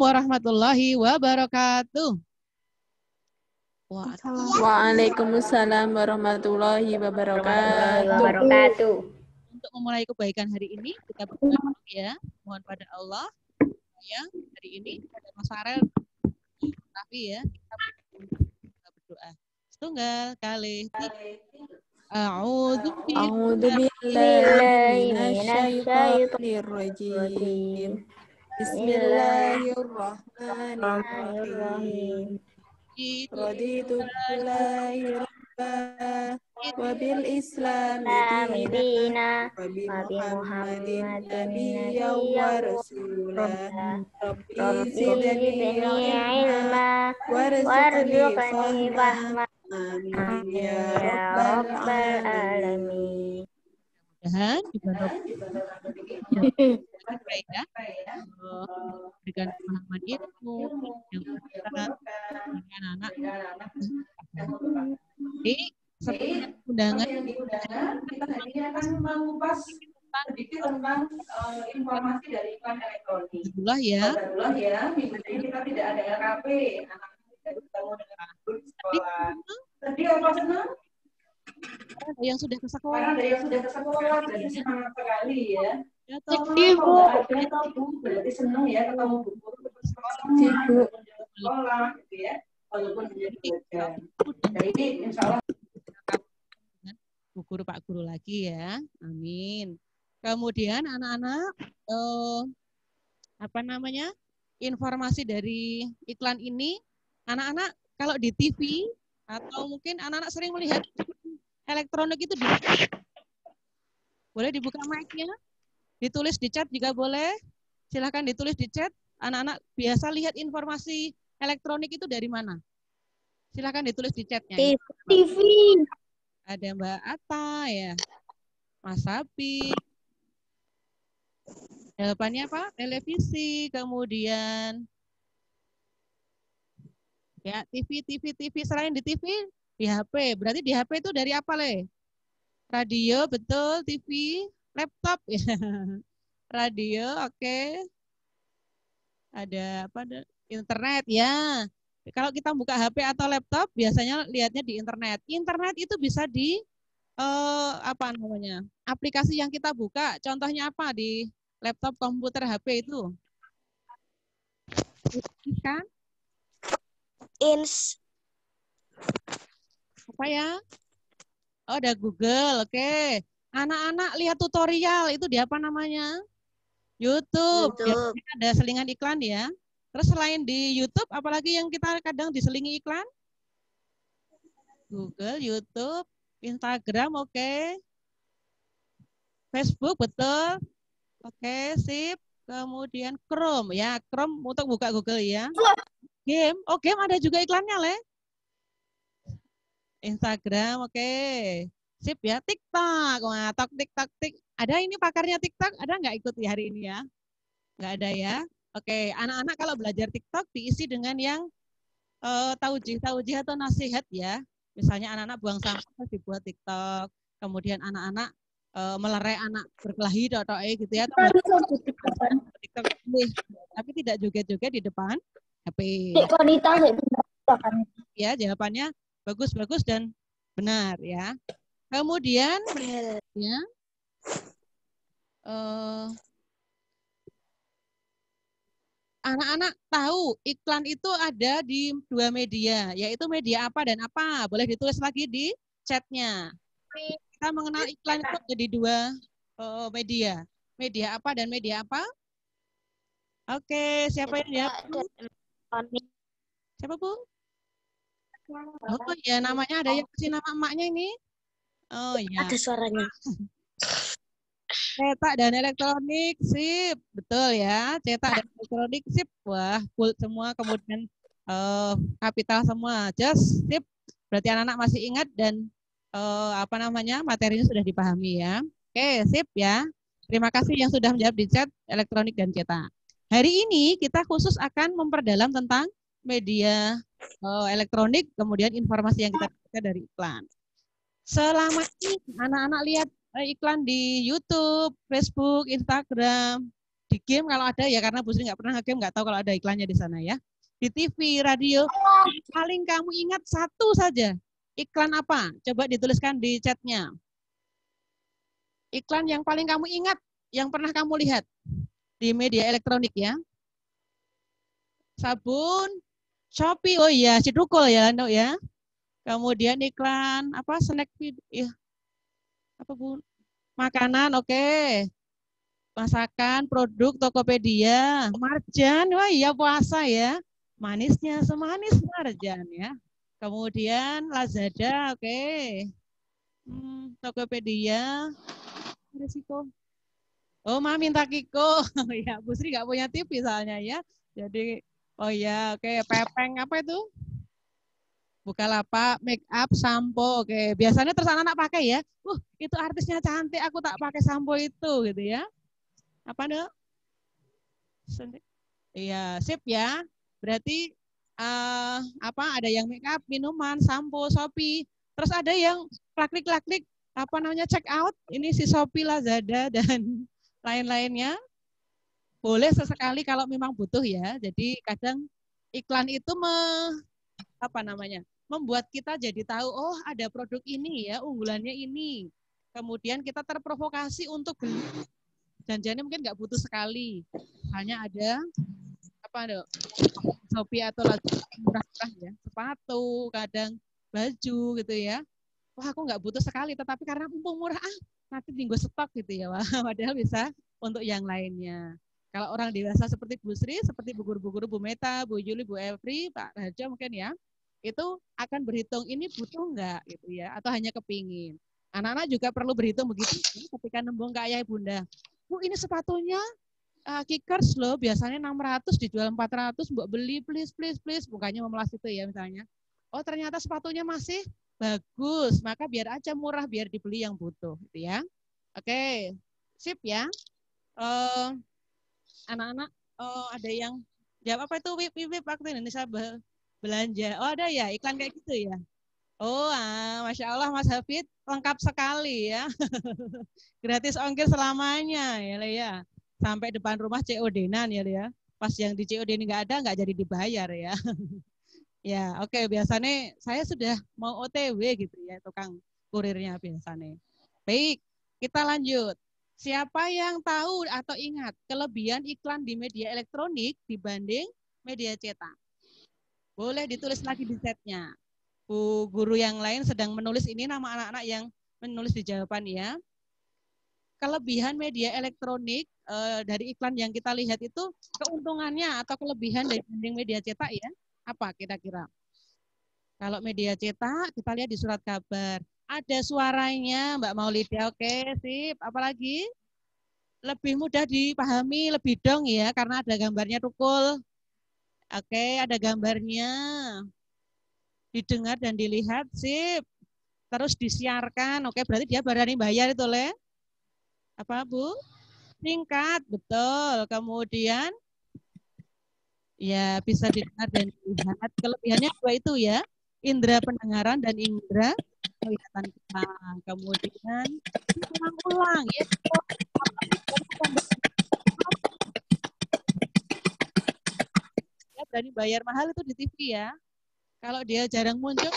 warahmatullahi wabarakatuh. Waalaikumsalam warahmatullahi wabarakatuh. Untuk memulai kebaikan hari ini, kita berdoa ya. Mohon pada Allah ya, hari ini pada Mas Farel tapi ya kita berdoa. Setunggal kali. A'udzu billahi minasyaitonir rajim. Bismillahirrahmanirrahim. Raditu billahi rabba wa bil islami dina wa bi Muhammadin nabiyyan wa rasulah. Rabbi zidni ilma warzuqni fahma. Amin ya rabbal alamin. Mudah-mudahan berikan pemahaman ilmu yang bermanfaat bagi anak-anak. Jadi seperti undangan kita ini akan mengupas sedikit tentang informasi dari iklan elektronik. Alhamdulillah ya. Minggu ini kita tidak ada LKP. Anak-anak tidak bertemu dengan guru di sekolah. Tadi apa senang? Ada yang sudah ke sekolah. Jadi semangat sekali ya. Ya, Bu, berarti senang ya ketemu Bu Guru sekolah gitu ya. Walaupun hanya 2 jam. Jadi ini insya Allah Bu Guru Pak Guru lagi ya. Amin. Kemudian anak-anak informasi dari iklan ini, anak-anak kalau di TV atau mungkin anak-anak sering melihat elektronik itu boleh dibuka mic-nya, ditulis di chat juga boleh. Silahkan ditulis di chat. Anak-anak biasa lihat informasi elektronik itu dari mana? Silahkan ditulis di chatnya. TV. Ada Mbak Atta ya, Mas Sapi. Jawabannya apa? Televisi, kemudian ya TV selain di TV di HP. Berarti di HP itu dari apa, Le? Radio, betul, TV, laptop ya. Radio, oke. Ada apa? Internet ya. Kalau kita buka HP atau laptop biasanya lihatnya di internet. Internet itu bisa di aplikasi yang kita buka. Contohnya apa di laptop, komputer, HP itu? Kan? Apa ya? Oh, ada Google, oke. Anak-anak lihat tutorial itu di apa namanya? YouTube. Ya, ada selingan iklan ya. Terus selain di YouTube, apalagi yang kita kadang diselingi iklan? Google, YouTube, Instagram, oke. Facebook, betul. Oke, sip. Kemudian Chrome, ya. Chrome untuk buka Google ya. Game, game ada juga iklannya, Le. Instagram, oke. Sip ya. TikTok, wah, TikTok. Ada ini pakarnya TikTok, ada nggak ikuti hari ini ya? Nggak ada ya. Oke, anak-anak kalau belajar TikTok diisi dengan yang taujih atau nasihat ya. Misalnya anak-anak buang sampah dibuat TikTok. Kemudian anak-anak melerai anak berkelahi gitu ya. TikTok, tapi tidak joget-joget di depan HP. Ya, jawabannya bagus dan benar ya. Kemudian ya. Anak-anak tahu iklan itu ada di 2 media, yaitu media apa dan apa? Boleh ditulis lagi di chatnya. Kita mengenal iklan itu jadi 2 media. Media apa dan media apa? Oke, siapa yang jawab? Siapa, Bu? Oh ya, namanya ada yang kasih nama emaknya ini. Oh ya. Ada suaranya. Cetak dan elektronik, sip. Betul ya, cetak dan elektronik, sip. Wah, full semua, kemudian kapital semua, just, sip. Berarti anak-anak masih ingat dan materinya sudah dipahami ya. Oke, sip ya. Terima kasih yang sudah menjawab di chat elektronik dan cetak. Hari ini kita khusus akan memperdalam tentang media elektronik, kemudian informasi yang kita dapatkan dari iklan. Selama ini anak-anak lihat iklan di YouTube, Facebook, Instagram, Di game kalau ada ya, karena Bu Sri nggak pernah game, nggak tahu kalau ada iklannya di sana ya. Di TV, radio, paling kamu ingat satu saja. Iklan apa? Coba dituliskan di chatnya. Iklan yang paling kamu ingat, yang pernah kamu lihat di media elektronik ya. Sabun, Shopee, oh iya, Cidukul ya, no ya. Kemudian iklan apa? Snack food, ya. Apa Bu? Makanan, oke. Masakan, produk, Tokopedia, Marjan, wah iya puasa ya. Manisnya semanis Marjan ya. Kemudian Lazada, oke. Tokopedia, resiko. Oh, Ma minta Kiko. Ya, Bu Sri nggak punya TV soalnya ya. Jadi, oh ya, oke. Pepeng apa itu? Bukalapak, make up, sampo. Oke, biasanya terus anak-anak pakai ya. Itu artisnya cantik, aku tak pakai sampo itu gitu ya. Apa dong? Iya, sip ya. Berarti apa? Ada yang make up, minuman, sampo, Shopee. Terus ada yang klik-klik apa namanya check out. Ini si Shopee, Lazada dan lain-lainnya. Boleh sesekali kalau memang butuh ya. Jadi kadang iklan itu apa namanya? Membuat kita jadi tahu, oh ada produk ini ya, unggulannya ini. Kemudian kita terprovokasi untuk beli. Janjiannya mungkin nggak butuh sekali. Hanya ada apa ada Shopee atau murah-murah ya, sepatu, kadang baju gitu ya. Wah aku nggak butuh sekali, tetapi karena mumpung murah, nanti minggu stok gitu ya. Wah, padahal bisa untuk yang lainnya. Kalau orang dewasa seperti Bu Sri, seperti Bu Guru, Bu Meta, Bu Juli, Bu Evri, Pak Raja mungkin ya, itu akan berhitung ini butuh nggak gitu ya, atau hanya kepingin. Anak-anak juga perlu berhitung begitu ketika nembung ke ayah bunda. Bu ini sepatunya kickers loh, biasanya 600 dijual 400, Mbak beli please, bukannya memelas itu ya misalnya. Oh ternyata sepatunya masih bagus, maka biar aja murah, biar dibeli yang butuh gitu ya. Oke, sip ya. Anak-anak ada yang jawab apa itu wip waktu Indonesia belanja. Oh ada ya iklan kayak gitu ya. Oh, Masya Allah Mas Hafid lengkap sekali ya. Gratis ongkir selamanya ya Le ya. Sampai depan rumah COD-nan ya Le ya. Pas yang di COD ini nggak ada, nggak jadi dibayar ya. Ya oke, biasanya saya sudah mau OTW gitu ya, tukang kurirnya biasanya. Baik, kita lanjut. Siapa yang tahu atau ingat kelebihan iklan di media elektronik dibanding media cetak? Boleh ditulis lagi di chatnya. Bu guru yang lain sedang menulis ini nama anak-anak yang menulis di jawaban ya. Kelebihan media elektronik dari iklan yang kita lihat itu keuntungannya atau kelebihan dibanding media cetak ya. Apa kira-kira? Kalau media cetak kita lihat di surat kabar. Ada suaranya Mbak Maulidia, oke sip. Apalagi? Lebih mudah dipahami, lebih dong ya karena ada gambarnya tukul. Oke, ada gambarnya. Didengar dan dilihat, sip. Terus disiarkan, oke berarti dia berani bayar itu Le. Apa Bu? Singkat, betul. Kemudian ya bisa didengar dan dilihat. Kelebihannya dua itu ya, indera pendengaran dan indera penglihatan kita. Kemudian ulang-ulang ya. Ya berani bayar mahal itu di TV ya. Kalau dia jarang muncul,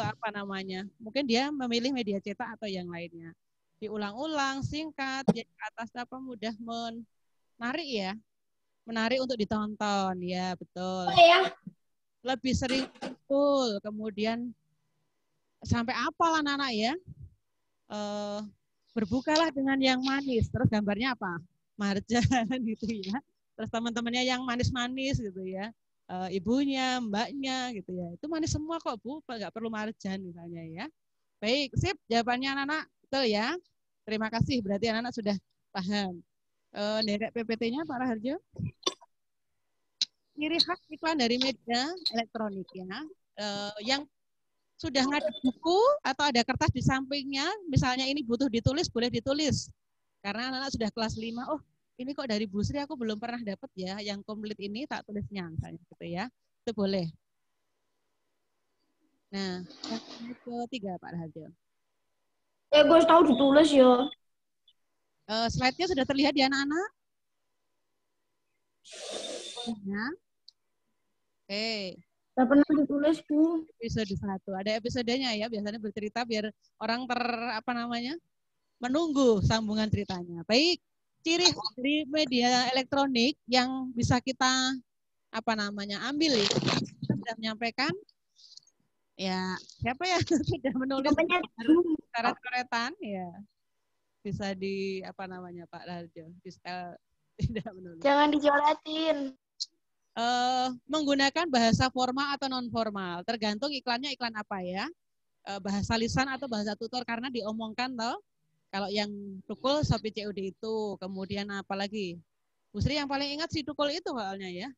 apa namanya? Mungkin dia memilih media cetak atau yang lainnya. Diulang-ulang, singkat, ya, atas apa mudah menarik ya. Menarik untuk ditonton, ya betul. Lebih sering betul. Kemudian sampai apal anak-anak ya. Berbukalah dengan yang manis. Terus gambarnya apa? Marjan gitu ya. Terus teman-temannya yang manis-manis gitu ya. Ibunya, mbaknya gitu ya. Itu manis semua kok Bu, nggak perlu marjan misalnya ya. Baik, sip. Jawabannya anak-anak betul ya. Terima kasih. Berarti anak-anak sudah paham. Derek PPT-nya Pak Raharjo. Ciri khas iklan dari media elektronik ya. Yang sudah ngadep buku atau ada kertas di sampingnya, misalnya ini butuh ditulis, boleh ditulis. Karena anak-anak sudah kelas 5, oh ini kok dari Bu Sri aku belum pernah dapat ya, yang komplit ini tak tulisnya misalnya gitu ya. Itu boleh. Nah, yang ketiga Pak Raharjo. Gue tahu ditulis ya. Slide-nya sudah terlihat di anak-anak? Ya. Oke. Tidak pernah ditulis, Bu. Episode 1. Ada episodenya ya, biasanya bercerita biar orang menunggu sambungan ceritanya. Baik, ciri dari media elektronik yang bisa kita ambil ya. Kita sudah menyampaikan ya, siapa ya sudah menulis coret-coretan ya. Bisa di Pak Darjo, di style tidak menulis. Jangan dicoretin. Menggunakan bahasa formal atau non formal, tergantung iklannya iklan apa ya, bahasa lisan atau bahasa tutur karena diomongkan toh. Kalau yang tukul Shopee COD itu, kemudian apa lagi? Bu Sri yang paling ingat si tukul itu soalnya ya.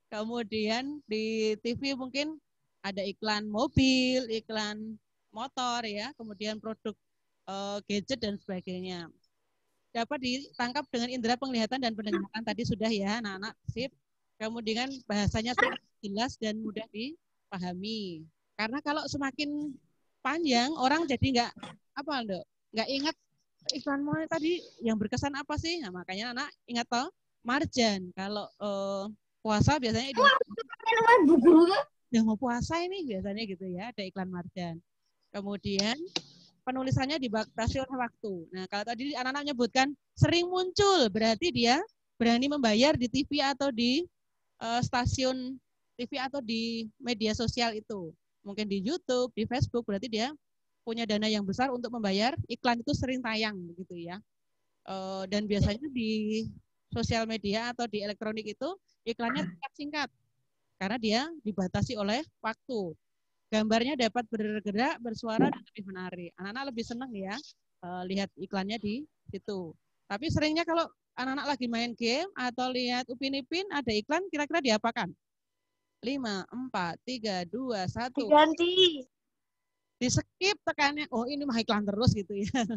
Kemudian di TV mungkin ada iklan mobil, iklan motor ya, kemudian produk gadget dan sebagainya. Dapat ditangkap dengan indera penglihatan dan pendengaran tadi sudah ya anak-anak, sip. Kemudian bahasanya jelas dan mudah dipahami. Karena kalau semakin panjang orang jadi nggak ingat iklan mana tadi yang berkesan apa sih? Nah, makanya anak ingat toh marjan. Kalau puasa biasanya udah mau puasa ini biasanya gitu ya, ada iklan marjan. Kemudian penulisannya dibatasi oleh waktu. Nah, kalau tadi anak-anak menyebutkan sering muncul, berarti dia berani membayar di TV atau di stasiun TV atau di media sosial itu. Mungkin di YouTube, di Facebook, berarti dia punya dana yang besar untuk membayar iklan itu sering tayang begitu ya. Dan biasanya di sosial media atau di elektronik itu iklannya singkat karena dia dibatasi oleh waktu. Gambarnya dapat bergerak, bersuara, dan lebih menarik. Anak-anak lebih senang ya lihat iklannya di situ. Tapi seringnya kalau anak-anak lagi main game atau lihat Upin Ipin ada iklan, kira-kira diapakan? 5, 4, 3, 2, 1. Diganti. Di skip tekannya, oh ini mah iklan terus gitu ya.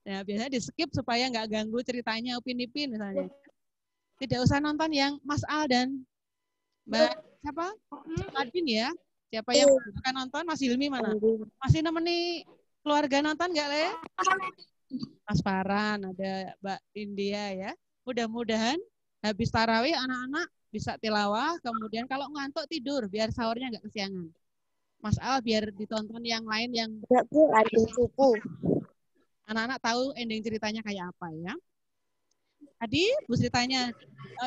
Nah, biasanya di skip supaya nggak ganggu ceritanya Upin Ipin misalnya. Tidak usah nonton yang Mas Al dan Mbak siapa? Adin ya. Siapa yang akan nonton? Mas Hilmi mana? Masih nemeni keluarga nonton nggak, Le? Mas Farhan, ada Mbak India ya. Mudah-mudahan habis tarawih anak-anak bisa tilawah, kemudian kalau ngantuk tidur biar sahurnya nggak kesiangan. Mas Al biar ditonton yang lain yang anak-anak tahu ending ceritanya kayak apa ya. Tadi Bu Sri tanya,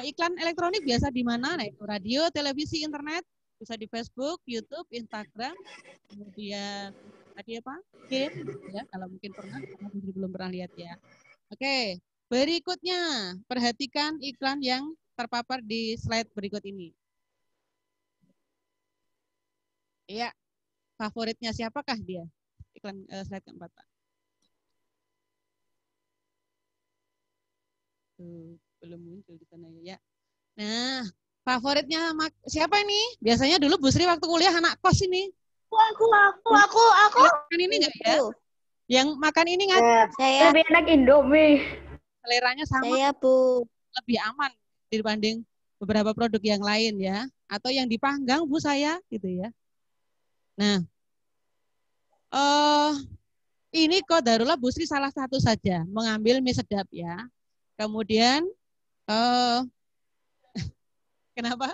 iklan elektronik biasa di mana? Nah, itu radio, televisi, internet, bisa di Facebook, YouTube, Instagram, kemudian tadi apa? Game, ya kalau mungkin pernah, karena Bu Sri belum pernah lihat ya. Oke, berikutnya perhatikan iklan yang terpapar di slide berikut ini. Iya, favoritnya siapakah dia? Iklan slide keempat, Pak. Belum muncul di sana ya. Nah, favoritnya siapa ini? Biasanya dulu Bu Sri waktu kuliah anak kos ini. Aku. Makan ini enggak ya? Yang makan ini nggak? Saya lebih enak Indomie. Seleranya sama. Saya, Bu. Lebih aman dibanding beberapa produk yang lain ya. Atau yang dipanggang Bu saya gitu ya. Nah, ini qadarullah Bu Sri salah satu saja mengambil mie sedap ya. Kemudian kenapa?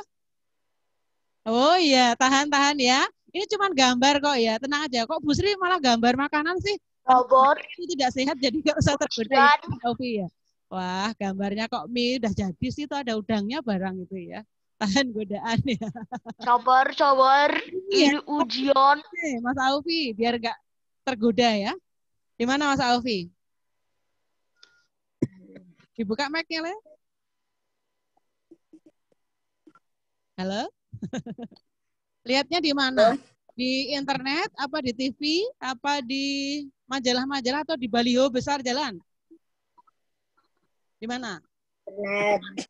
Oh iya, tahan-tahan ya. Ini cuma gambar kok ya, tenang aja. Kok Bu Sri malah gambar makanan sih? Robot. Itu tidak sehat, jadi nggak usah tergoda ya. Wah, gambarnya kok mie udah jadi sih, itu ada udangnya barang itu ya. Tahan godaan ya. Sabar. Ini ujian. Mas Aufi, biar nggak tergoda ya. Di mana Mas Aufi? Dibuka mic-nya, Le. Halo? Lihatnya di mana? Di internet, apa di TV, apa di majalah-majalah, atau di baliho besar jalan? Di mana? Internet.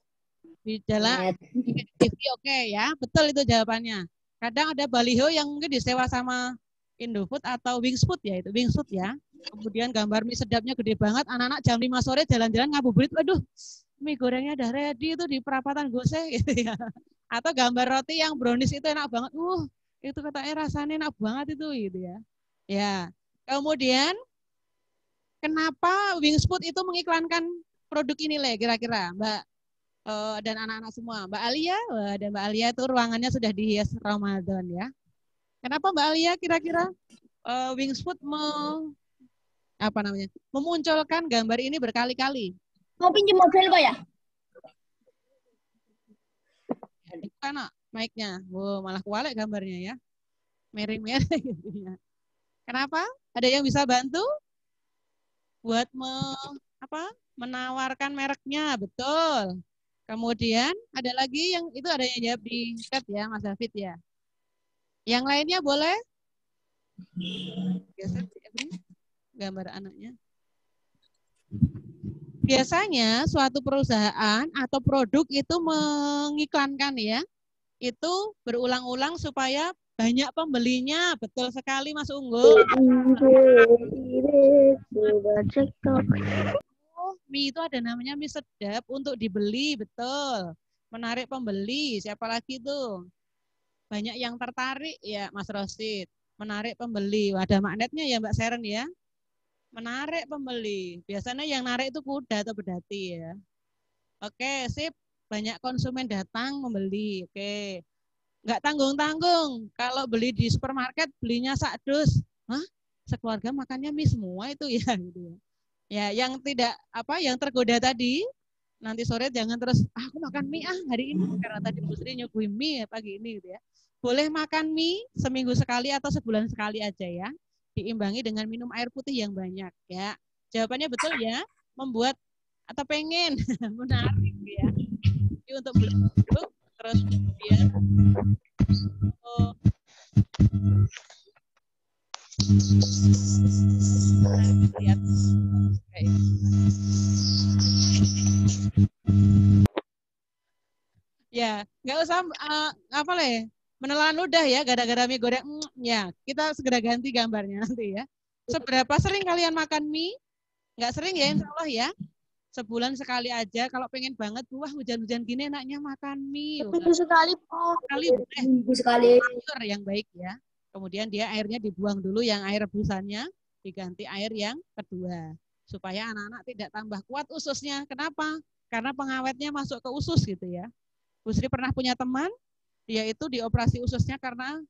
Di jalan. Di TV oke ya, betul itu jawabannya. Kadang ada baliho yang mungkin disewa sama Indofood atau Wingsfood ya, itu Wingsfood ya. Kemudian gambar mie sedapnya gede banget, anak-anak jam 5 sore jalan-jalan ngabuburit, waduh, mie gorengnya udah ready itu di perapatan Gose gitu ya. Atau gambar roti yang brownies itu enak banget, itu katanya rasanya enak banget itu gitu ya. Ya, kemudian kenapa Wingsfood itu mengiklankan produk ini Le, kira-kira Mbak dan anak-anak semua. Mbak Alia, dan Mbak Alia itu ruangannya sudah dihias Ramadan ya. Kenapa Mbak Alia kira-kira Wingsfood memunculkan gambar ini berkali-kali? Mau pinjam mobil kok ya? Itu kan mic-nya. Wow, malah kualek gambarnya ya. Miring-miring gitu ya. Kenapa? Ada yang bisa bantu buat menawarkan mereknya, betul. Kemudian ada lagi yang itu ada yang jawab di chat ya, Mas David ya. Yang lainnya boleh? Geser gambar anaknya. Biasanya suatu perusahaan atau produk itu mengiklankan ya, itu berulang-ulang supaya banyak pembelinya. Betul sekali Mas Unggul. Mie itu ada namanya mie sedap untuk dibeli, betul. Menarik pembeli, siapa lagi tuh? Banyak yang tertarik ya Mas Rosid. Menarik pembeli. Ada magnetnya ya Mbak Seren ya. Menarik pembeli. Biasanya yang narik itu kuda atau bedati ya. Oke, sip. Banyak konsumen datang membeli. Oke. Nggak tanggung-tanggung. Kalau beli di supermarket belinya sak dus. Hah? Sekeluarga makannya mie semua itu ya gitu ya. Ya, yang yang tergoda tadi, nanti sore jangan terus, aku makan mie hari ini karena tadi Bu Sri nyuguhin mie pagi ini gitu ya. Boleh makan mie seminggu sekali atau sebulan sekali aja ya. Diimbangi dengan minum air putih yang banyak ya. Jawabannya betul ya, membuat atau pengen menarik ya. Jadi untuk beli produk terus kemudian lihat ya, nggak usah menelan ludah ya, gara-gara mie goreng ya. Kita segera ganti gambarnya nanti ya. Seberapa sering kalian makan mie? Nggak sering ya, insya Allah ya. Sebulan sekali aja. Kalau pengen banget, wah hujan-hujan gini enaknya makan mie. Minggu sekali, Sekali boleh. Minggu sekali. Sayur yang baik ya. Kemudian dia airnya dibuang dulu, yang air rebusannya diganti air yang kedua. Supaya anak-anak tidak tambah kuat ususnya. Kenapa? Karena pengawetnya masuk ke usus gitu ya. Bu Sri pernah punya teman, dia itu dioperasi ususnya karena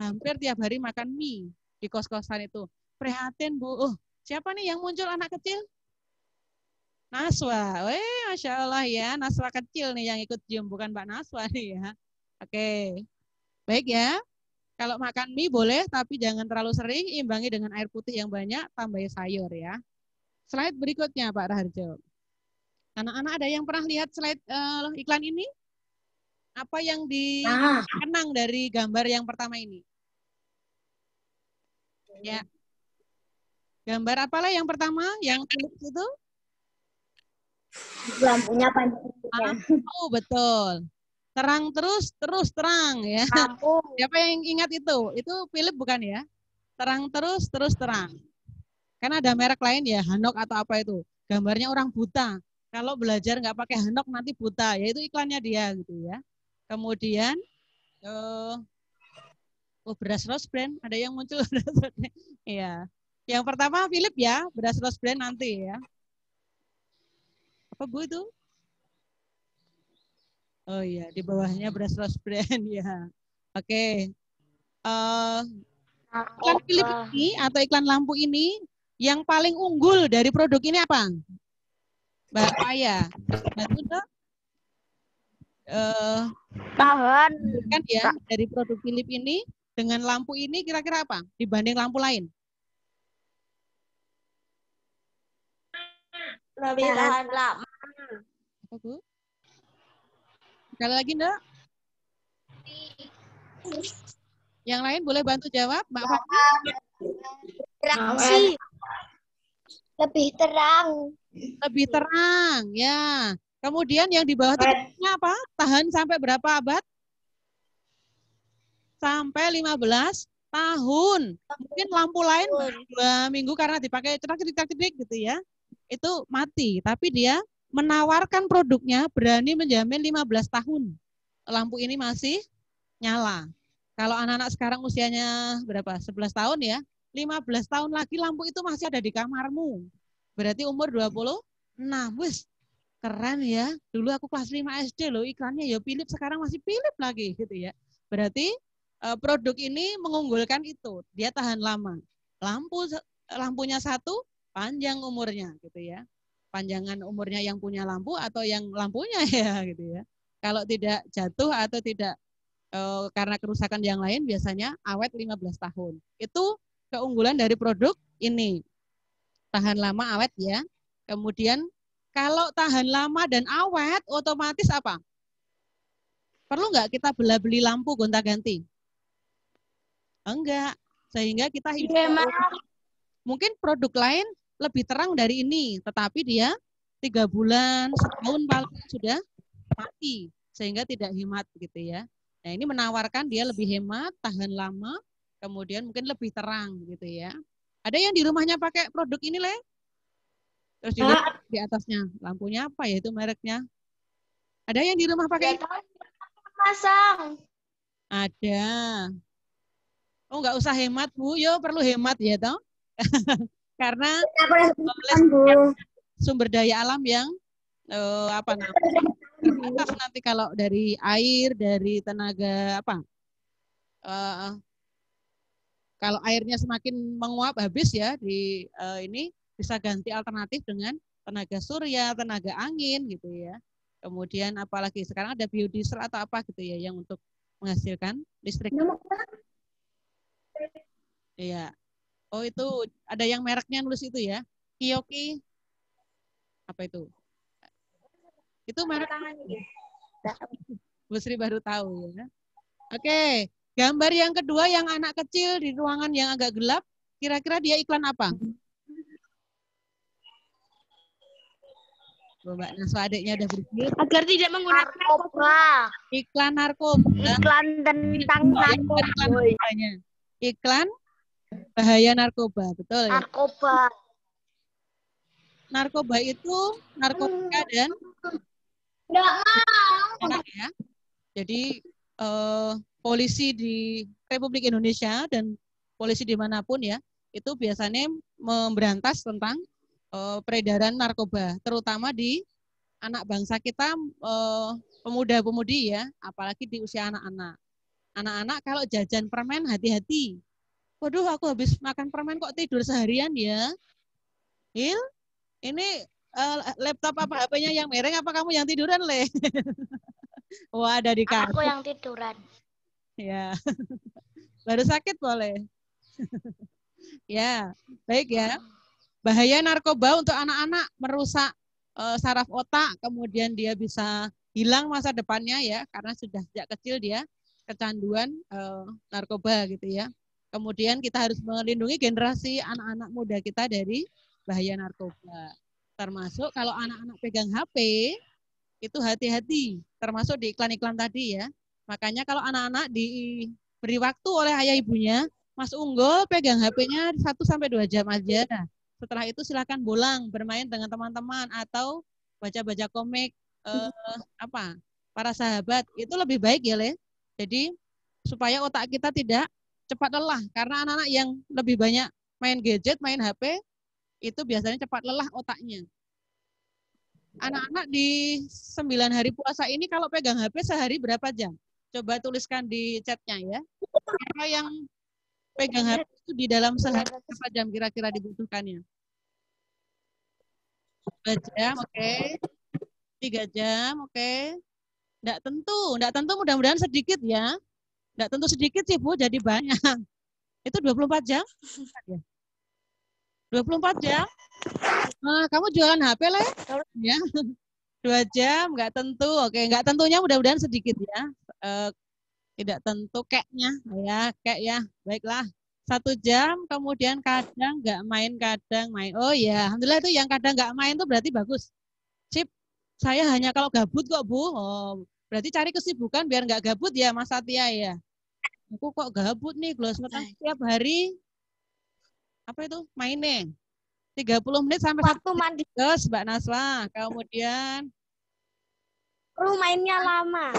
hampir tiap hari makan mie di kos-kosan itu. Prihatin Bu, siapa nih yang muncul anak kecil? Naswa, Masya Allah ya, Naswa kecil nih yang ikut Zoom, bukan Mbak Naswa nih ya. Oke, baik ya. Kalau makan mie boleh, tapi jangan terlalu sering, imbangi dengan air putih yang banyak, tambahi sayur ya. Slide berikutnya Pak Raharjo. Anak-anak ada yang pernah lihat slide iklan ini? Apa yang dikenang dari gambar yang pertama ini? Ya. Gambar apalah yang pertama? Yang itu? Lampunya panjang. Oh, betul. Terang terus terang ya. Siapa yang ingat itu? Itu Philip bukan ya? Terang terus terang. Kan ada merek lain ya, Hanok atau apa itu. Gambarnya orang buta. Kalau belajar nggak pakai Hanok nanti buta. Ya itu iklannya dia gitu ya. Kemudian beras Rose Brand, ada yang muncul. Iya. Yang pertama Philip ya, beras Rose Brand nanti ya. Apa Bu itu? Oh iya, di bawahnya beras Rose Brand ya. Oke. Iklan Philip ini atau iklan lampu ini yang paling unggul dari produk ini apa? Mbak Paya. Bantu dong. Tahan. Kan ya dari produk Philip ini dengan lampu ini kira-kira apa dibanding lampu lain? Lebih tahan lama. Apa Bu? Sekali lagi enggak? Yang lain boleh bantu jawab, Mbak Fahmi? Terang sih. Lebih terang. Lebih terang, ya. Kemudian yang di bawah itu apa? Tahan sampai berapa abad? Sampai 15 tahun. Mungkin lampu lain 2 minggu karena dipakai cetak-cetak gitu ya. Itu mati, tapi dia menawarkan produknya berani menjamin 15 tahun. Lampu ini masih nyala. Kalau anak-anak sekarang usianya berapa? 11 tahun ya. 15 tahun lagi lampu itu masih ada di kamarmu. Berarti umur 26. Wis, Keren ya. Dulu aku kelas 5 SD loh, iklannya ya Philips, sekarang masih Philips lagi gitu ya. Berarti produk ini mengunggulkan itu, dia tahan lama. Lampunya satu, panjang umurnya gitu ya. Panjangan umurnya yang punya lampu atau yang lampunya ya gitu ya. Kalau tidak jatuh atau tidak karena kerusakan yang lain biasanya awet 15 tahun. Itu keunggulan dari produk ini. Tahan lama, awet ya. Kemudian kalau tahan lama dan awet, otomatis apa? Perlu nggak kita beli lampu gonta-ganti? Enggak. Sehingga kita hidup. Mungkin produk lain lebih terang dari ini, tetapi dia 3 bulan, setahun paling sudah mati, sehingga tidak hemat gitu ya. Nah ini menawarkan dia lebih hemat, tahan lama, kemudian mungkin lebih terang gitu ya. Ada yang di rumahnya pakai produk ini, Le? Terus dilihat di atasnya, lampunya apa ya itu mereknya? Ada yang di rumah pakai? Pasang. Ada. Oh nggak usah hemat Bu, yo perlu hemat ya toh. Karena sumber daya alam yang apa namanya terbatas nanti kalau dari air, dari tenaga apa? Kalau airnya semakin menguap habis ya di ini bisa ganti alternatif dengan tenaga surya, tenaga angin gitu ya. Kemudian apalagi sekarang ada biodiesel atau apa gitu ya yang untuk menghasilkan listrik. Iya. Oh itu ada yang mereknya nulis itu ya. Kiyoki. Apa itu? Itu merek. Bu Sri baru tahu ya. Oke. Gambar yang kedua yang anak kecil di ruangan yang agak gelap. Kira-kira dia iklan apa? Mbak Naswa adiknya ada berpikir. Agar tidak menggunakan narkoba. Iklan narkoba. Iklan tentang narkoba. Iklan bahaya narkoba, betul ya? Narkoba. Narkoba itu narkotika dan orang ya. Jadi polisi di Republik Indonesia dan polisi dimanapun ya, itu biasanya memberantas tentang peredaran narkoba, terutama di anak bangsa kita, pemuda-pemudi ya, apalagi di usia anak-anak. Anak-anak kalau jajan permen hati-hati. Waduh, aku habis makan permen kok tidur seharian ya. Il, ini laptop apa HP-nya yang mereng apa kamu yang tiduran, Le? Wah, ada di kasur. Aku yang tiduran. Ya. Baru sakit boleh. Ya, baik ya. Bahaya narkoba untuk anak-anak merusak saraf otak, kemudian dia bisa hilang masa depannya ya, karena sudah sejak kecil dia kecanduan narkoba gitu ya. Kemudian kita harus melindungi generasi anak-anak muda kita dari bahaya narkoba. Termasuk kalau anak-anak pegang HP, itu hati-hati, termasuk di iklan-iklan tadi ya. Makanya kalau anak-anak diberi waktu oleh ayah ibunya, Mas Unggul pegang HP-nya 1-2 jam aja. Setelah itu silakan pulang bermain dengan teman-teman atau baca-baca komik para sahabat. Itu lebih baik ya, Le. Jadi supaya otak kita tidak cepat lelah, karena anak-anak yang lebih banyak main gadget, main HP, itu biasanya cepat lelah otaknya. Anak-anak di 9 hari puasa ini kalau pegang HP sehari berapa jam? Coba tuliskan di chatnya ya. Siapa yang pegang HP itu di dalam sehari berapa jam kira-kira dibutuhkannya? 2 jam, oke. 3 jam, oke. Enggak tentu mudah-mudahan sedikit ya. Enggak tentu sedikit sih Bu, jadi banyak. Itu 24 jam? 24 jam? Nah, kamu jualan HP lah ya? 2 jam, enggak tentu. Oke, enggak tentunya mudah-mudahan sedikit ya. Tidak tentu kayaknya ya, kayak ya. Baiklah. 1 jam, kemudian kadang enggak main, kadang main. Oh ya, alhamdulillah itu yang kadang enggak main itu berarti bagus. Sip. Saya hanya kalau gabut kok Bu. Oh, berarti cari kesibukan biar enggak gabut ya Mas Satya ya. Aku kok gabut nih, glosmetan setiap hari. Apa itu? Mainin. 30 menit sampai 1 menit. Terus Mbak Naswa. Kemudian mainnya lama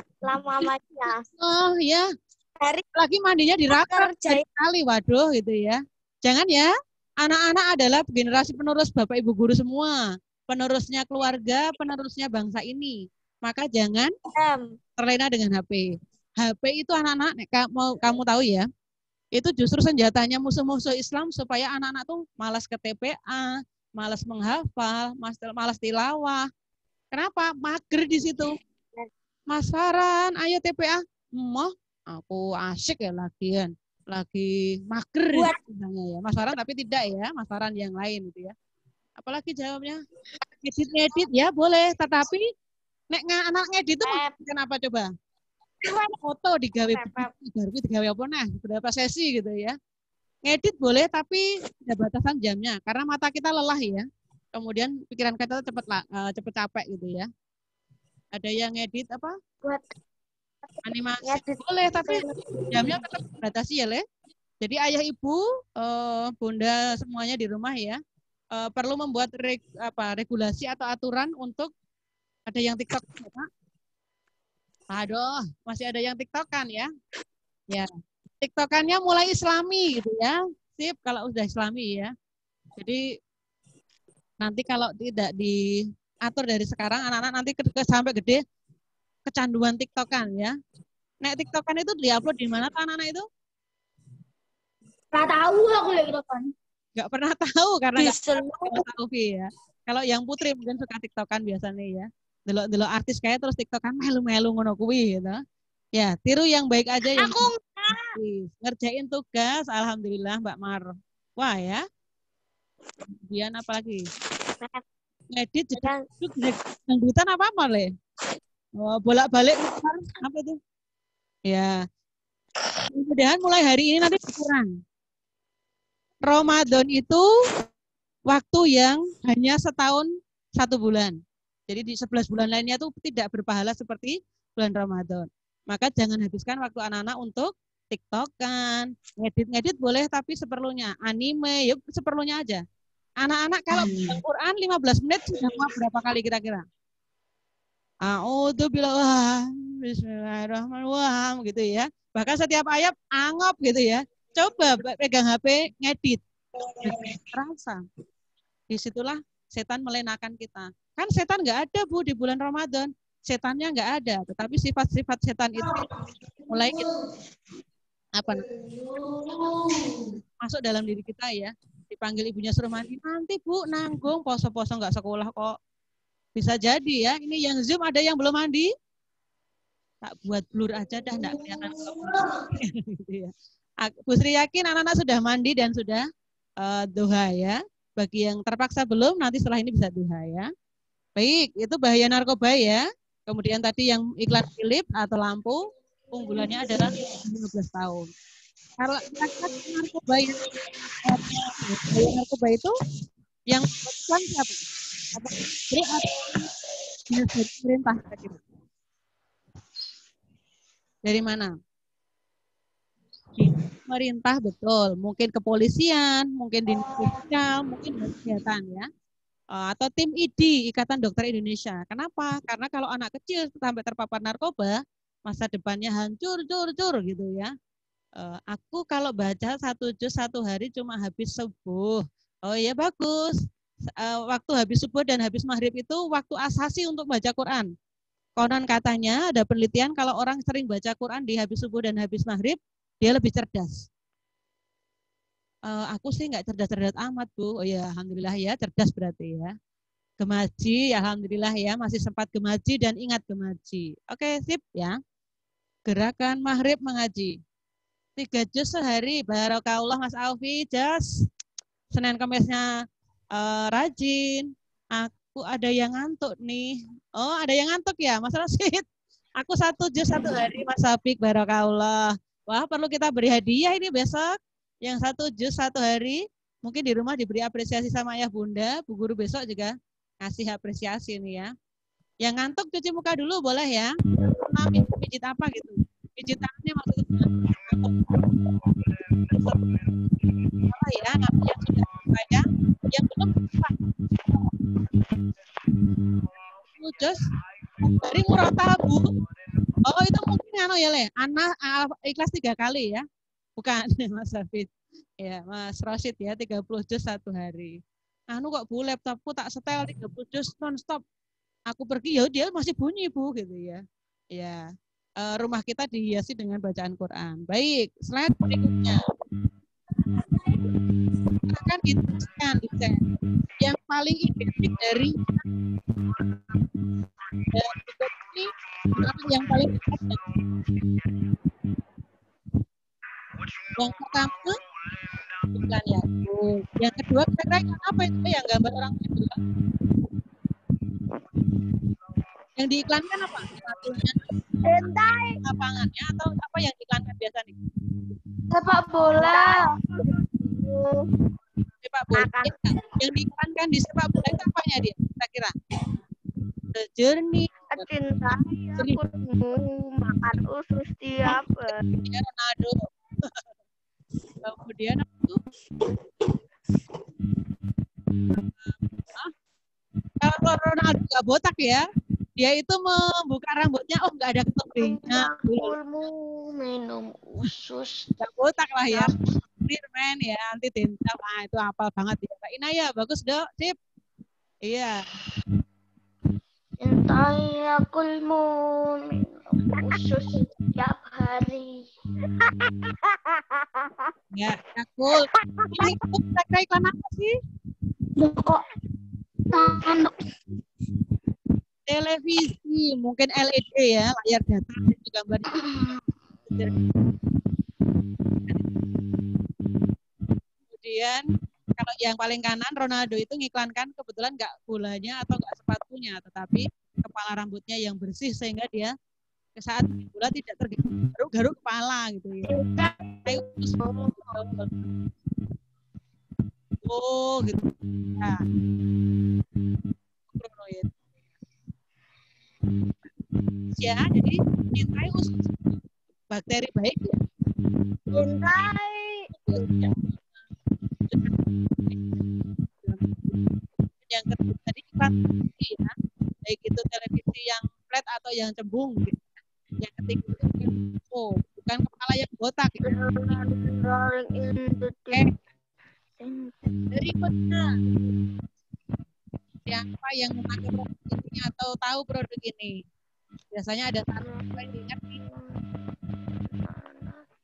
aja. Oh ya. Hari lagi mandinya di raka sekali, waduh gitu ya. Jangan ya. Anak-anak adalah generasi penerus Bapak Ibu guru semua. penerusnya keluarga, penerusnya bangsa ini. Maka jangan terlena dengan HP. HP itu anak-anak, kamu tahu ya, itu justru senjatanya musuh-musuh Islam supaya anak-anak tuh malas ke TPA, malas menghafal, malas tilawah. Kenapa? Mager di situ. Mas Farhan, ayo TPA. Moh, aku asyik ya lagian. Lagi mager misalnya ya. Mas Farhan tapi tidak ya, Mas Farhan yang lain gitu ya. Apalagi jawabnya ngedit ya boleh, tetapi nek anak ngedit itu kenapa coba? Foto digawe apa nah, berapa sesi gitu ya. Ngedit boleh tapi ada batasan jamnya karena mata kita lelah ya. Kemudian pikiran kita cepet capek gitu ya. Ada yang ngedit apa? Buat Animasi boleh tapi jamnya tetap dibatasi ya, Le. Jadi ayah ibu, bunda semuanya di rumah ya, perlu membuat regulasi atau aturan untuk ada yang TikTok ya, Pak. Aduh, masih ada yang TikTokan ya. Ya, TikTokannya mulai Islami gitu ya. Sip, kalau udah Islami ya. Jadi nanti kalau tidak diatur dari sekarang, anak-anak nanti sampai gede kecanduan TikTokan ya. Nek TikTokan itu diupload di mana tuh anak-anak itu? Nggak tahu aku lagi depan. Nggak pernah tahu karena nggak tahu ya. Kalau yang Putri mungkin suka TikTokan biasanya ya. Delok artis kayak terus TikTokan melu-melu ngono kuwi gitu. Ya, tiru yang baik aja yang aku ngerjain tugas, alhamdulillah Mbak Mar. Wah ya. Kemudian apa lagi? Ngedit dangdutan apa Le? Oh, bolak-balik apa itu? Ya. Mudah-mudahan mulai hari ini nanti berkurang. Ramadan itu waktu yang hanya setahun 1 bulan. Jadi di 11 bulan lainnya itu tidak berpahala seperti bulan Ramadan. Maka jangan habiskan waktu anak-anak untuk TikTokan, ngedit boleh tapi seperlunya. Anime, yuk seperlunya aja. Anak-anak kalau Al-Quran 15 menit sudah mau berapa kali kira-kira? A'udzubillah, bismillahirrahmanirrahim gitu ya. Bahkan setiap ayat angop gitu ya. Coba pegang HP, ngedit. Terasa. Disitulah setan melenakan kita. Kan setan nggak ada Bu di bulan Ramadan. Setannya nggak ada, tetapi sifat-sifat setan itu mulai masuk dalam diri kita ya. Dipanggil ibunya suruh mandi, nanti Bu nanggung poso-poso nggak sekolah kok. Bisa jadi ya. Ini yang Zoom ada yang belum mandi? Tak buat blur aja dah, nggak kelihatan. Gitu ya. Bu Sri yakin anak-anak sudah mandi dan sudah duha ya. Bagi yang terpaksa belum, nanti setelah ini bisa duha ya. Baik, itu bahaya narkoba ya. Kemudian tadi yang iklan Philip atau lampu, unggulannya adalah 15 tahun. Kalau narkoba yang narkoba itu yang iklan siapa? Apa dari pemerintah? Dari mana? Pemerintah betul, mungkin kepolisian, mungkin dinas sosial, mungkin kesehatan ya. Atau tim ID, Ikatan Dokter Indonesia. Kenapa? Karena kalau anak kecil sampai terpapar narkoba, masa depannya hancur, gitu ya. Aku kalau baca 1 juz 1 hari cuma habis subuh. Oh iya bagus. Waktu habis subuh dan habis maghrib itu waktu asasi untuk baca Quran. Konon katanya ada penelitian kalau orang sering baca Quran di habis subuh dan habis maghrib, dia lebih cerdas. Aku sih nggak cerdas-cerdas amat Bu. Oh ya, alhamdulillah ya, cerdas berarti ya. Gemaji, alhamdulillah ya, masih sempat gemaji dan ingat gemaji. Oke, sip ya. Gerakan maghrib mengaji. 3 juz sehari, barakallah Mas Alfi, just Senin Kamisnya rajin. Aku ada yang ngantuk nih. Oh, ada yang ngantuk ya, Mas Rasid. Aku 1 juz 1 hari, Mas Afik, barakallah. Wah, perlu kita beri hadiah ini besok. Yang 1 juz 1 hari, mungkin di rumah diberi apresiasi sama ayah bunda, Bu Guru besok juga ngasih apresiasi ini ya. Yang ngantuk cuci muka dulu boleh ya. Nah, pijit apa gitu. Pijit tangannya maksudnya. Oh ya, namanya sudah saya. Yang belum apa? Juz dari Muratabu. Oh, itu mungkin ya Le. Anak ikhlas 3 kali ya. Bukan Mas Hafid. Ya, Mas Rosid ya, 30 juz 1 hari. anu kok Bu, laptopku tak setel 30 dus non-stop. Aku pergi, ya dia masih bunyi Bu, gitu ya. Ya, rumah kita dihiasi dengan bacaan Quran. Baik, slide berikutnya. Akan dituliskan di chat. Yang paling identik dari ini, yang paling dekat. Yang pertama, bukan ya. Yang kedua, kira-kira yang apa itu yang gambar orang tua? Yang diiklankan apa? Sepatunya, lapangannya, atau apa yang diiklankan biasanya? Sepak bola. Sepak bola. Yang diiklankan di sepak bola itu apanya dia? Kira-kira? The Journey. Cintai akunmu, makan usus tiap hari. Ronaldo. Kemudian itu kalau Ronaldo nggak botak ya, dia itu membuka rambutnya, oh nggak ada ketebingnya. Akunmu minum usus. Nggak botak lah ya. Clearman ya, anti tinta. Nah, itu hafal banget ya. Kak Inaya, bagus dok, sip. Iya. Cintai akunmu, minum usus tiap hari. Ya, Yakul. Ini kira-kira iklan apa sih? Kok Televisi, mungkin LED ya, layar datar itu gambarnya. Kemudian kalau yang paling kanan Ronaldo itu ngiklankan kebetulan nggak bolanya atau nggak sepatunya, tetapi kepala rambutnya yang bersih sehingga dia saat bola tidak tergaruk-garuk kepala gitu ya. Oh gitu. Nah. Ya, jadi cintai usus bakteri baik ya. cintai. Yang kedua tadi iklan ya, baik itu televisi yang flat atau yang cembung. Gitu. Yang ketiga itu bukan kepala yang botak. Gitu. Berikutnya, siapa yang memakai produk ini atau tahu produk ini? Biasanya ada satu yang diingat nih.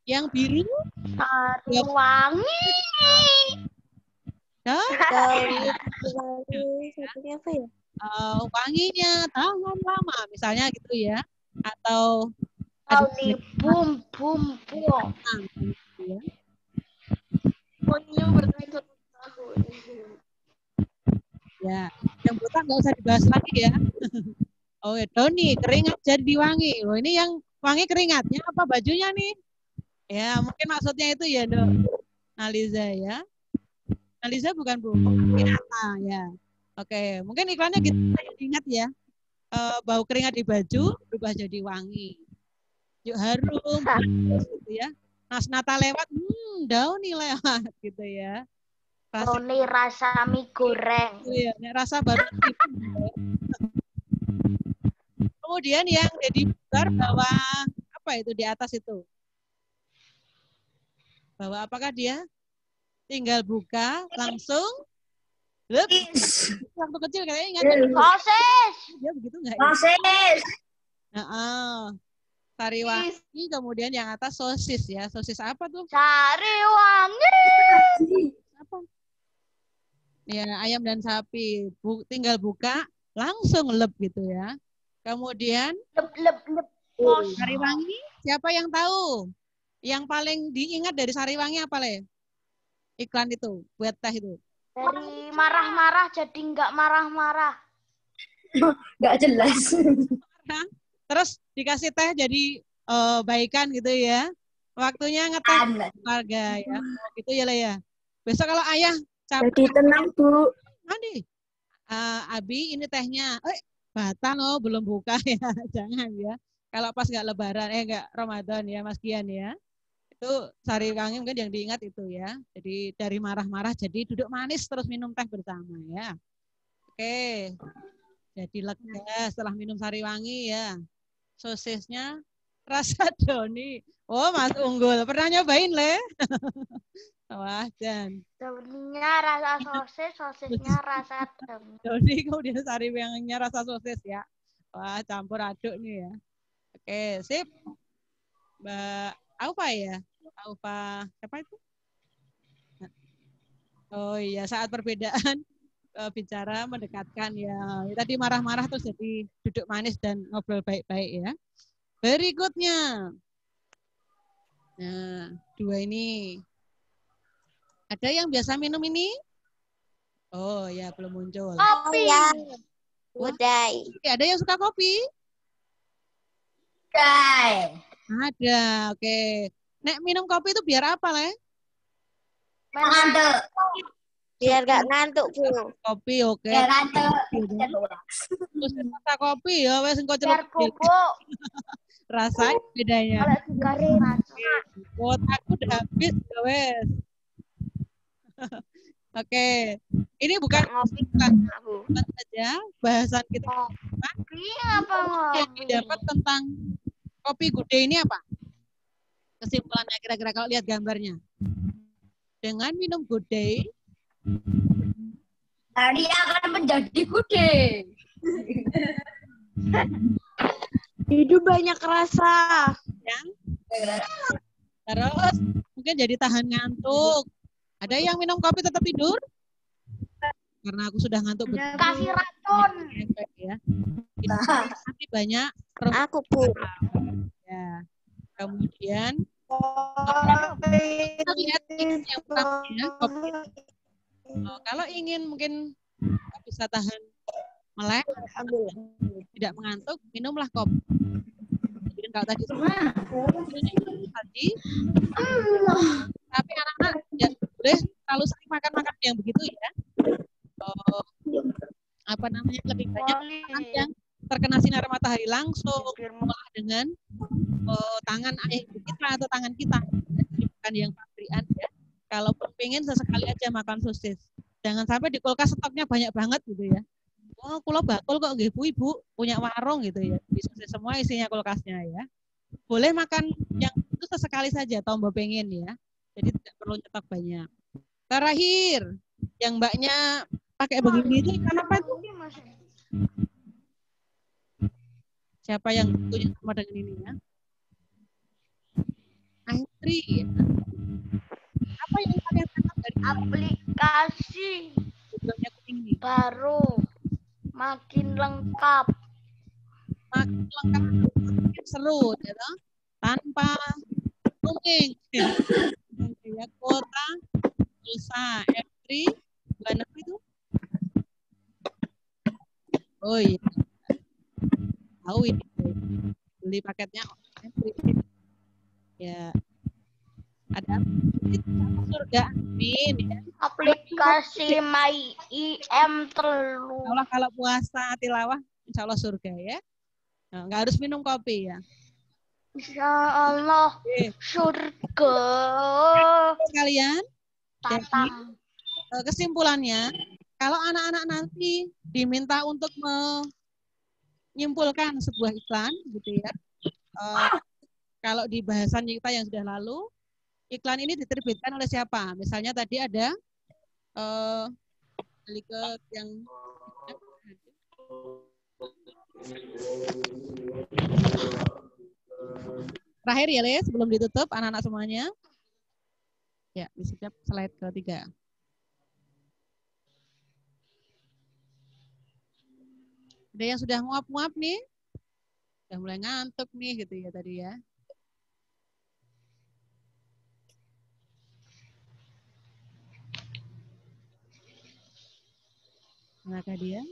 Yang biru Sariwangi. Satunya apa ya? Wanginya tahan lama misalnya gitu ya, atau Wangi bum bum bum. Ya. Wanginya bertahun tahun. Ya, yang botak nggak usah dibahas lagi ya. Oh ya, Doni, keringat jadi wangi. Oh, ini yang wangi keringatnya apa bajunya nih? Ya, mungkin maksudnya itu ya, Dok. Aliza ya. Aliza bukan Bu. Ya. Oke, mungkin iklannya gitu ingat ya. Bau keringat di baju berubah jadi wangi. Yuk harum gitu ya. Nasnata lewat, Doni lewat gitu ya. Doni rasa mie goreng. Iya, rasa baru. Kemudian yang jadi bubar bawah apa itu di atas itu? Bahwa apakah dia tinggal buka langsung? Waktu kecil kayaknya ingat. Sosis. Dia begitu nggak? Sosis. Sariwangi, kemudian yang atas sosis ya. Sosis apa tuh? Sariwangi. Apa? Ya, ayam dan sapi. Tinggal buka, langsung lep gitu ya. Kemudian lep. Sariwangi, siapa yang tahu? Yang paling diingat dari Sariwangi apa Le? Iklan itu, buat teh itu. Dari marah-marah jadi nggak marah-marah. Nggak jelas. Terus dikasih teh jadi baikan gitu ya. Waktunya ngeteh keluarga ya. Gitu ya Le ya. Besok kalau ayah capek. Jadi tenang Bu. Nanti Abi ini tehnya. Batan belum buka ya. Jangan ya. Kalau pas nggak lebaran, nggak Ramadan ya Mas Kian ya. Itu Sariwangi mungkin yang diingat itu ya. Jadi dari marah-marah jadi duduk manis terus minum teh bersama ya. Oke. Jadi lega setelah minum Sariwangi ya. Sosisnya Rasa Doni. Oh, Mas Unggul. Pernah nyobain, Le? Wah, dan Doninya rasa sosis, sosisnya rasa doni. Doni kemudian sari wengnya rasa sosis ya. Wah, campur aduk nih ya. Oke, sip. Mbak Aufa ya? Aufa, siapa itu? Oh iya, saat perbedaan bicara mendekatkan ya. Tadi marah-marah terus jadi duduk manis dan ngobrol baik-baik ya. Berikutnya. Nah, 2 ini. Ada yang biasa minum ini? Oh ya, belum muncul. Kopi. Budai. Ada yang suka kopi? Budai. Ada, oke. Nek minum kopi itu biar apa, Le? Ngantuk. Biar gak ngantuk, Bu. Kopi, oke. Biar ngantuk. Terus rasa kopi ya, wes engko Biar celuk. bubuk. Rasanya bedanya. Kalau digaring rasa. Kotaku udah habis, ya wes. Oke, ini bukan Ngopi. bukan saja bahasan kita Kopi apa yang ngopi? didapat tentang kopi gude ini apa? Kesimpulannya kira-kira kalau lihat gambarnya. Dengan minum gude, Tadi akan menjadi gude. Hidup banyak rasa. ya. Terus mungkin jadi tahan ngantuk. Ada yang minum kopi tetap tidur? Karena aku sudah ngantuk betul. Kasih racun. Efek ya. Nanti banyak terus Aku, Bu. ya. Kemudian kita lihat yang pertama ya, kopi. Kalau ingin mungkin bisa tahan melek, tidak mengantuk, minumlah kopi. Jadi kalau tadi tapi anak-anak ya boleh terlalu sering makan yang begitu ya. Apa namanya lebih banyak makan yang terkena sinar matahari langsung dengan tangan ayah kita atau tangan kita, bukan yang pabrikan ya. Kalaupun pengen sesekali aja makan sosis, jangan sampai di kulkas stoknya banyak banget gitu ya. Oh, kulo bakul kok nggih Bu, Ibu punya warung gitu ya. Di sosis semua isinya kulkasnya ya. Boleh makan yang itu sesekali saja, tombol pengen ya. Jadi tidak perlu nyetok banyak. Terakhir, yang mbaknya pakai begini itu ikan apa itu? Siapa yang punya sama dengan ini ya? Aitri. Ya. Apa yang kalian tangkap dari Aplikasi Google-nya ini? baru makin lengkap. Makin lengkap, makin seru, ya toh? Tanpa roaming. Ya, kota, pulsa, Aitri, bulan apa itu? Oh iya. Tahu ini. Beli paketnya Aitri. Ya. Ada surga amin ya. Aplikasi My IM telu. Allah kalau puasa tilawah insya Allah surga ya. Nah, nggak harus minum kopi ya. Insya Allah surga. Kalian Tatang. kesimpulannya kalau anak-anak nanti diminta untuk menyimpulkan sebuah iklan gitu ya. Kalau di bahasan kita yang sudah lalu, iklan ini diterbitkan oleh siapa? Misalnya tadi ada yang terakhir ya, Les, sebelum ditutup anak-anak semuanya. Ya, disiap slide ketiga. Ada yang sudah nguap-nguap nih? Sudah mulai ngantuk nih gitu ya tadi ya. Manakah dia?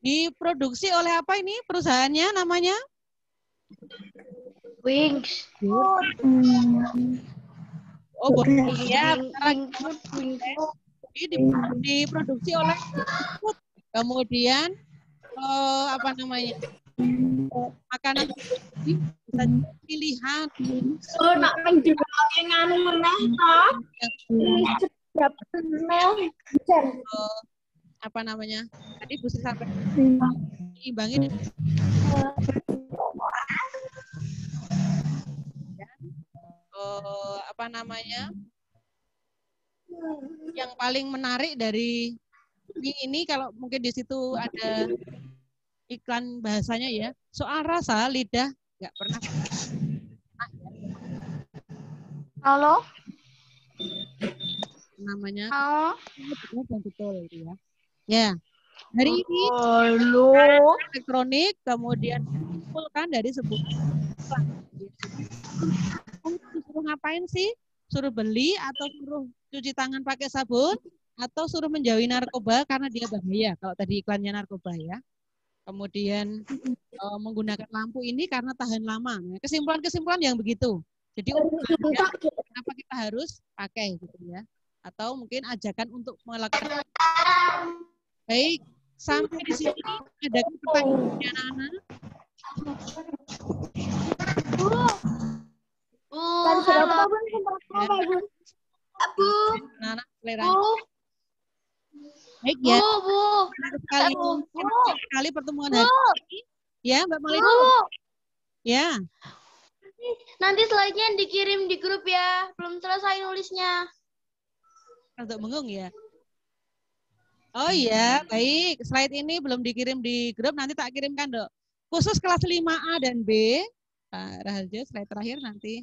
Diproduksi oleh apa ini perusahaannya namanya? Wings. Oh, ya. Ini diproduksi oleh kemudian apa namanya? Makanan bisa pilihan. Oh, nak menjual nganu meneh toh. apa namanya? Tadi Bu Sri sampai diimbangi dengan apa namanya? Yang paling menarik dari ini kalau mungkin di situ ada iklan bahasanya ya, soal rasa lidah nggak pernah. Halo? Namanya Halo? betul ya. Ya, hari ini Halo? elektronik kemudian dikumpulkan dari sebuah disuruh ngapain sih? Suruh beli atau suruh cuci tangan pakai sabun atau suruh menjauhi narkoba karena dia bahaya kalau tadi iklannya narkoba ya. Kemudian menggunakan lampu ini karena tahan lama. Nah, kesimpulan-kesimpulan yang begitu. Jadi kenapa kita harus pakai gitu ya? Atau mungkin ajakan untuk melakukan. Baik, sampai di sini ada pertanyaan dari anak-anak. Halo? Bu? Anak-anak seleranya. Baik ya. Bu? Menarik sekali pertemuan hari ini. Ya, Mbak Malin. Ya. Nanti slide-nya dikirim di grup ya. Belum selesai nulisnya. Untuk mengung ya. Oh iya, baik. Slide ini belum dikirim di grup, nanti tak kirimkan, Dok. Khusus kelas 5A dan B. Pak Raharjo, slide terakhir nanti.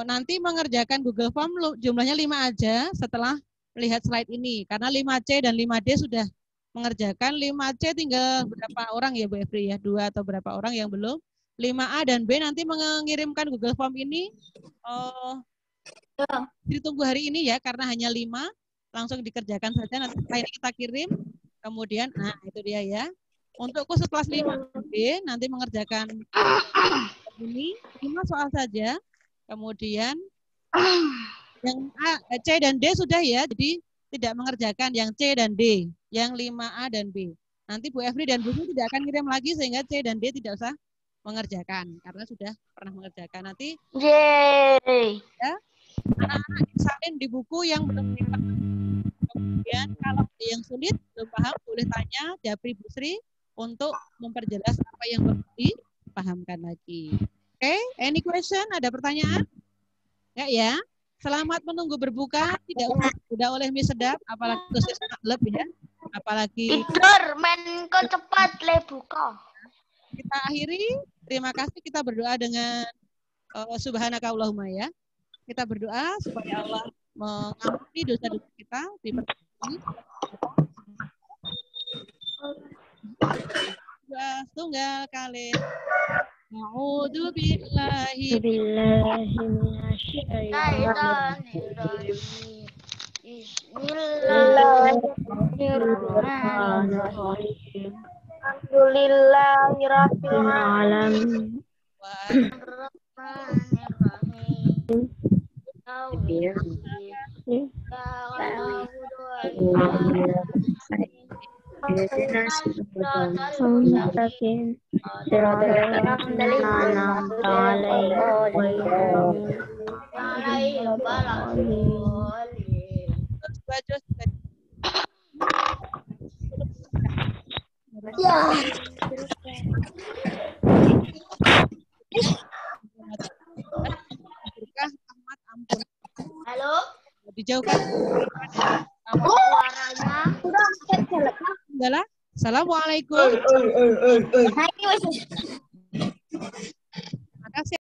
Nanti mengerjakan Google Form jumlahnya 5 aja setelah melihat slide ini. Karena 5C dan 5D sudah mengerjakan. 5C tinggal berapa orang ya Bu Efri ya? 2 atau berapa orang yang belum. 5A dan B nanti mengirimkan Google Form ini. Ditunggu hari ini ya, karena hanya 5. Langsung dikerjakan saja, nanti setelah ini kita kirim. Kemudian, nah itu dia ya. Untuk khusus kelas 5B, nanti mengerjakan ini 5 soal saja. Kemudian yang C dan D sudah ya, jadi tidak mengerjakan yang C dan D, yang 5A dan B. Nanti Bu Efri dan Bu Sri tidak akan kirim lagi sehingga C dan D tidak usah mengerjakan karena sudah pernah mengerjakan. Nanti Yeay. ya, anak-anak disalin di buku yang belum dipahami. Kemudian kalau ada yang sulit belum paham boleh tanya Japri Bu Sri untuk memperjelas apa yang belum dipahamkan lagi. Oke, any question? Ada pertanyaan? Enggak ya? Selamat menunggu berbuka, tidak oleh mie sedap, apalagi khusus maklub ya. Apalagi Tidur, main ke cepat le buka. kita akhiri. Terima kasih, kita berdoa dengan subhanakallahumma ya. Kita berdoa supaya Allah mengampuni dosa-dosa kita di pertemuan ini. Tunggal kali. A'udzu billahi Bismillahirrahmanirrahim. Alhamdulillahirabbil alamin. Halo? Dijauhkan. Suaranya. Assalamualaikum.